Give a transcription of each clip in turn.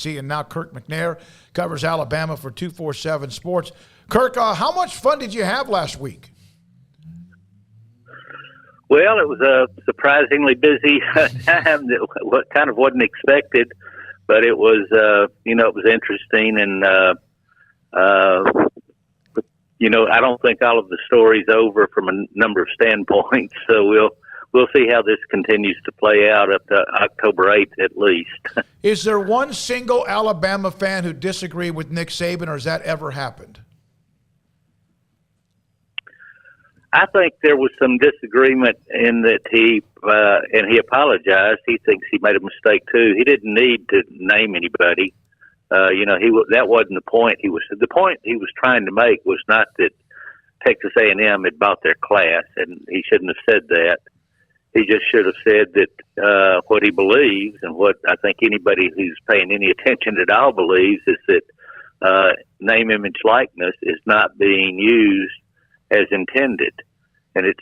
SEC, and now Kirk McNair covers Alabama for 247 Sports. Kirk, how much fun did you have last week? Well, it was a surprisingly busy time that kind of wasn't expected, but it was, it was interesting. And, I don't think all of the story's over from a number of standpoints. So we'll see how this continues to play out up to October 8th at least. Is there one single Alabama fan who disagreed with Nick Saban, or has that ever happened? I think there was some disagreement in that he apologized. He thinks he made a mistake too. He didn't need to name anybody. That wasn't the point. The point he was trying to make was not that Texas A&M had bought their class, and he shouldn't have said that. He just should have said that what he believes, and what I think anybody who's paying any attention at all believes, is that name, image, likeness is not being used as intended. And as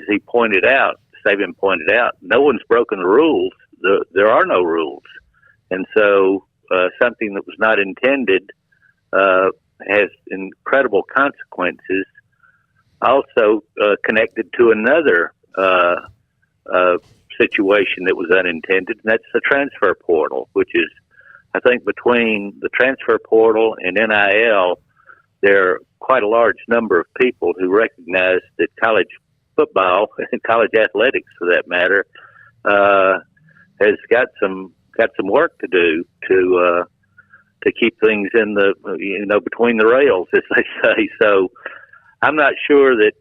he pointed out, Saban pointed out, no one's broken the rules. There are no rules. And so something that was not intended has incredible consequences. Also connected to another situation that was unintended, and that's the transfer portal, which is, I think, between the transfer portal and NIL, there are quite a large number of people who recognize that college football and college athletics, for that matter, has got some work to do to keep things in the between the rails, as they say. So I'm not sure that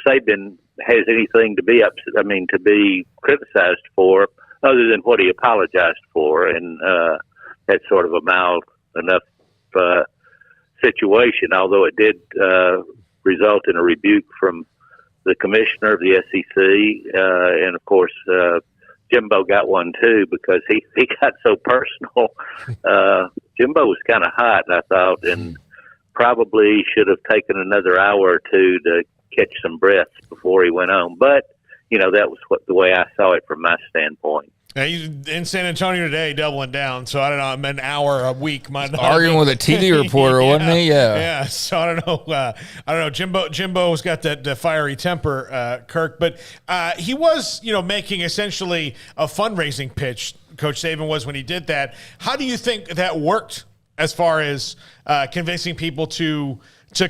Saban has anything to be to be criticized for, other than what he apologized for, and that's sort of a mild enough situation, although it did result in a rebuke from the commissioner of the SEC, and of course Jimbo got one too, because he got so personal. Jimbo was kind of hot, I thought, and probably should have taken another hour or two to catch some breaths before he went on. But that was the way I saw it from my standpoint. Yeah, he's in San Antonio today, doubling down. So I don't know. An hour a week might not arguing with a TV reporter, wasn't he? Yeah. Yeah. So I don't know. Jimbo's got that fiery temper, Kirk. But he was, making essentially a fundraising pitch. Coach Saban was when he did that. How do you think that worked as far as convincing people to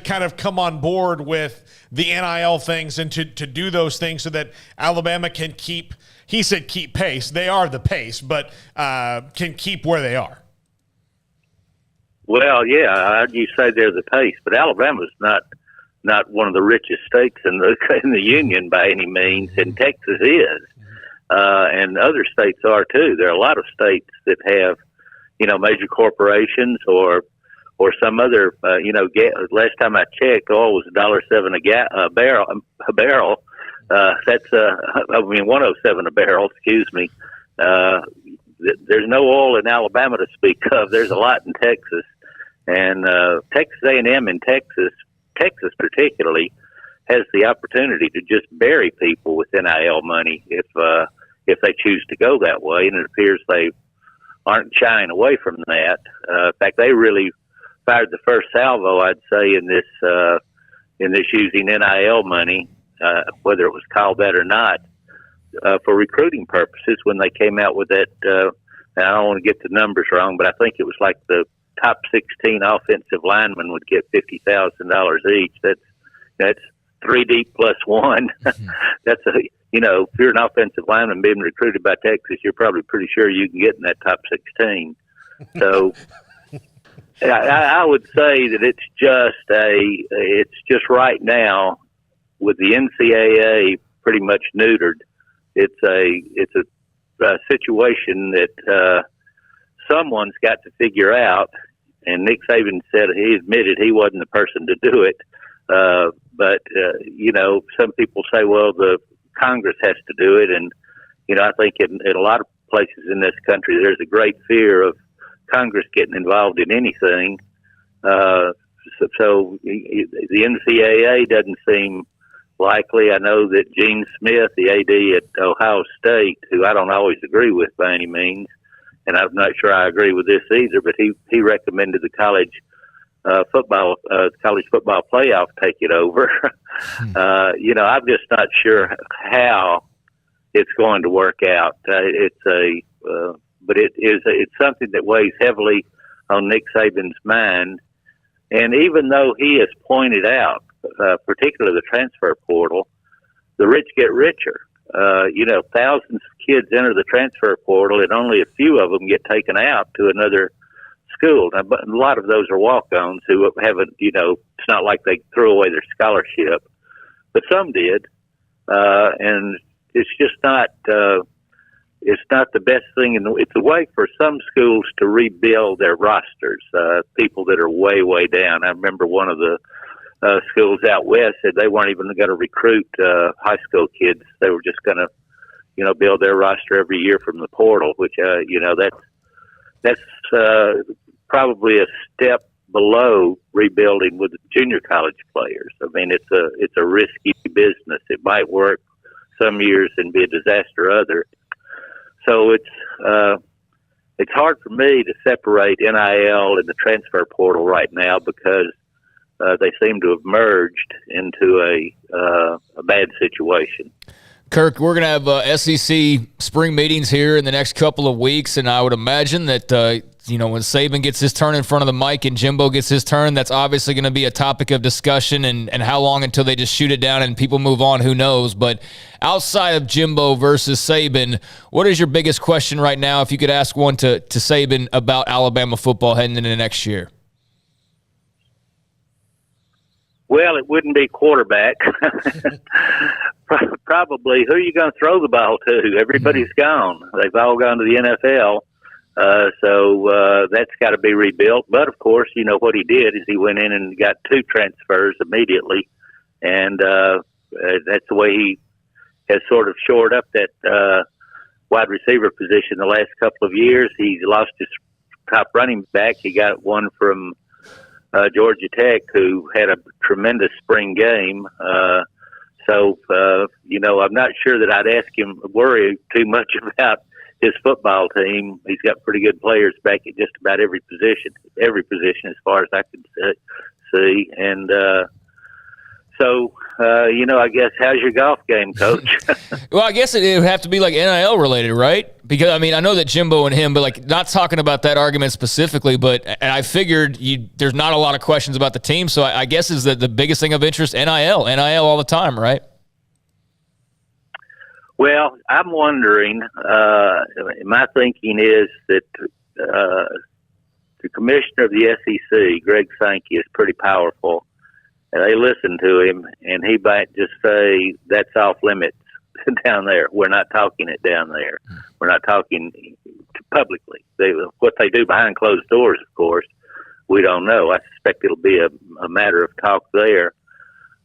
kind of come on board with the NIL things and to do those things so that Alabama can keep? He said keep pace. They are the pace, but can keep where they are. Well, yeah, you say they're the pace, but Alabama's not one of the richest states in the union by any means, and Texas is, and other states are too. There are a lot of states that have, major corporations or some other, last time I checked, oil was $1.07 a barrel. That's 107 a barrel. Excuse me. There's no oil in Alabama to speak of. There's a lot in Texas, and Texas A&M in Texas particularly, has the opportunity to just bury people with NIL money if they choose to go that way, and it appears they aren't shying away from that. In fact, they really fired the first salvo, I'd say, in this using NIL money. Whether it was called that or not, for recruiting purposes, when they came out with that, and I don't want to get the numbers wrong, but I think it was like the top 16 offensive linemen would get $50,000 each. That's 3 deep plus one. That's if you're an offensive lineman being recruited by Texas, you're probably pretty sure you can get in that top 16. So I would say that it's just right now, with the NCAA pretty much neutered, it's a situation that someone's got to figure out. And Nick Saban said he admitted he wasn't the person to do it. But some people say, well, the Congress has to do it. And, I think in a lot of places in this country, there's a great fear of Congress getting involved in anything. So the NCAA doesn't seem likely. I know that Gene Smith, the AD at Ohio State, who I don't always agree with by any means, and I'm not sure I agree with this either, but he recommended the college football playoff take it over. I'm just not sure how it's going to work out. But it's something that weighs heavily on Nick Saban's mind. And even though he has pointed out, particularly the transfer portal, the rich get richer. Thousands of kids enter the transfer portal, and only a few of them get taken out to another school. Now, but a lot of those are walk-ons who haven't, it's not like they threw away their scholarship, but some did. And it's just not, it's not the best thing. It's a way for some schools to rebuild their rosters, people that are way, way down. I remember one of the schools out west said they weren't even going to recruit high school kids. They were just going to, build their roster every year from the portal, which, that's probably a step below rebuilding with junior college players. I mean, it's a risky business. It might work some years and be a disaster other. So it's hard for me to separate NIL and the transfer portal right now because they seem to have merged into a bad situation. Kirk, we're going to have SEC spring meetings here in the next couple of weeks, and I would imagine that, when Saban gets his turn in front of the mic and Jimbo gets his turn, that's obviously going to be a topic of discussion, and how long until they just shoot it down and people move on, who knows. But outside of Jimbo versus Saban, what is your biggest question right now, if you could ask one to Saban about Alabama football heading into next year? Well, it wouldn't be quarterback. Probably who are you going to throw the ball to? Everybody's gone. They've all gone to the NFL. So that's got to be rebuilt. But, of course, what he did is he went in and got 2 transfers immediately. And that's the way he has sort of shored up that wide receiver position the last couple of years. He lost his top running back. He got one from Georgia Tech, who had a tremendous spring game. So I'm not sure that I'd ask him worry too much about his football team. He's got pretty good players back at just about every position as far as I can see. And I guess, how's your golf game, Coach? Well, I guess it would have to be like NIL related, right? Because, I mean, I know that Jimbo and him, but not talking about that argument specifically, and I figured there's not a lot of questions about the team, so I guess is that the biggest thing of interest, NIL all the time, right? Well, I'm wondering, my thinking is that the commissioner of the SEC, Greg Sankey, is pretty powerful. And they listen to him, and he might just say, that's off limits down there. We're not talking it down there. We're not talking publicly. What they do behind closed doors, of course, we don't know. I suspect it'll be a matter of talk there.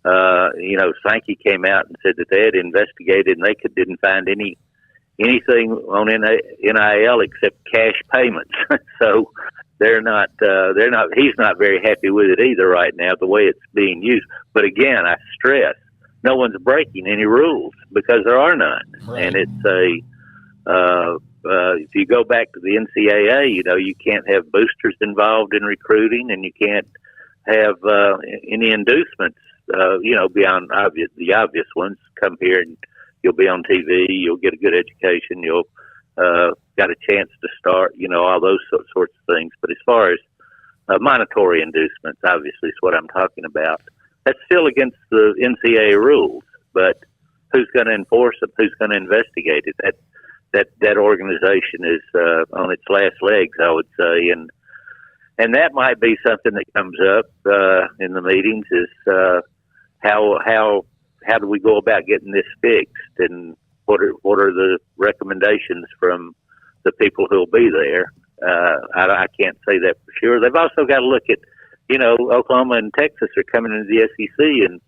Sankey came out and said that they had investigated and they didn't find anything on NIL except cash payments. So he's not very happy with it either right now, the way it's being used. But again, I stress, no one's breaking any rules because there are none. Right. And it's if you go back to the NCAA, you can't have boosters involved in recruiting, and you can't have any inducements, beyond the obvious ones. Come here and you'll be on TV, you'll get a good education, you'll got a chance to start, all those sorts of things. But as far as monetary inducements, obviously, is what I'm talking about. That's still against the NCAA rules, but who's going to enforce them? Who's going to investigate it? That organization is on its last legs, I would say, and that might be something that comes up in the meetings. Is how do we go about getting this fixed, and what are the recommendations from the people who'll be there? I can't say that for sure. They've also got to look at, Oklahoma and Texas are coming into the SEC in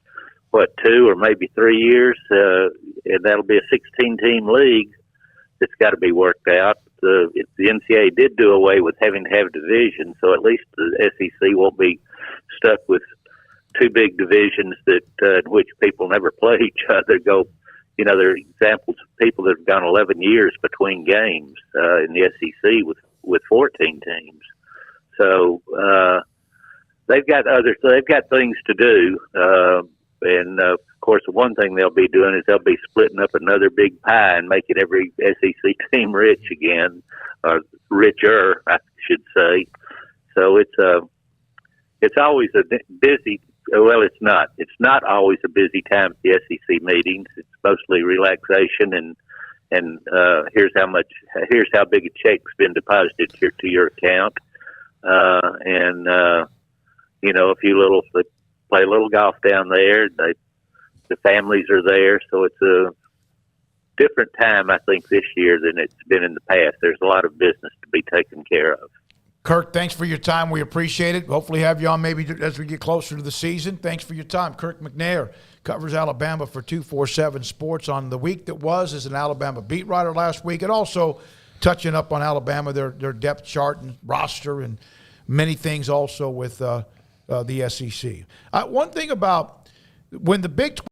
2 or maybe 3 years, and that'll be a 16-team league that's got to be worked out. The NCAA did do away with having to have divisions, so at least the SEC won't be stuck with 2 big divisions that in which people never play each other, go there are examples of people that have gone 11 years between games in the SEC with 14 teams. So they've got things to do, and of course, the one thing they'll be doing is they'll be splitting up another big pie and making every SEC team rich again, or richer, I should say. So it's always a busy. Well, it's not. It's not always a busy time at the SEC meetings. It's mostly relaxation and here's how big a check's been deposited to your account, and a few little they play a little golf down there. The families are there, so it's a different time, I think, this year than it's been in the past. There's a lot of business to be taken care of. Kirk, thanks for your time. We appreciate it. Hopefully have you on maybe as we get closer to the season. Thanks for your time. Kirk McNair covers Alabama for 247 Sports on the week that was as an Alabama beat writer last week, and also touching up on Alabama, their depth chart and roster and many things also with the SEC. One thing about when the Big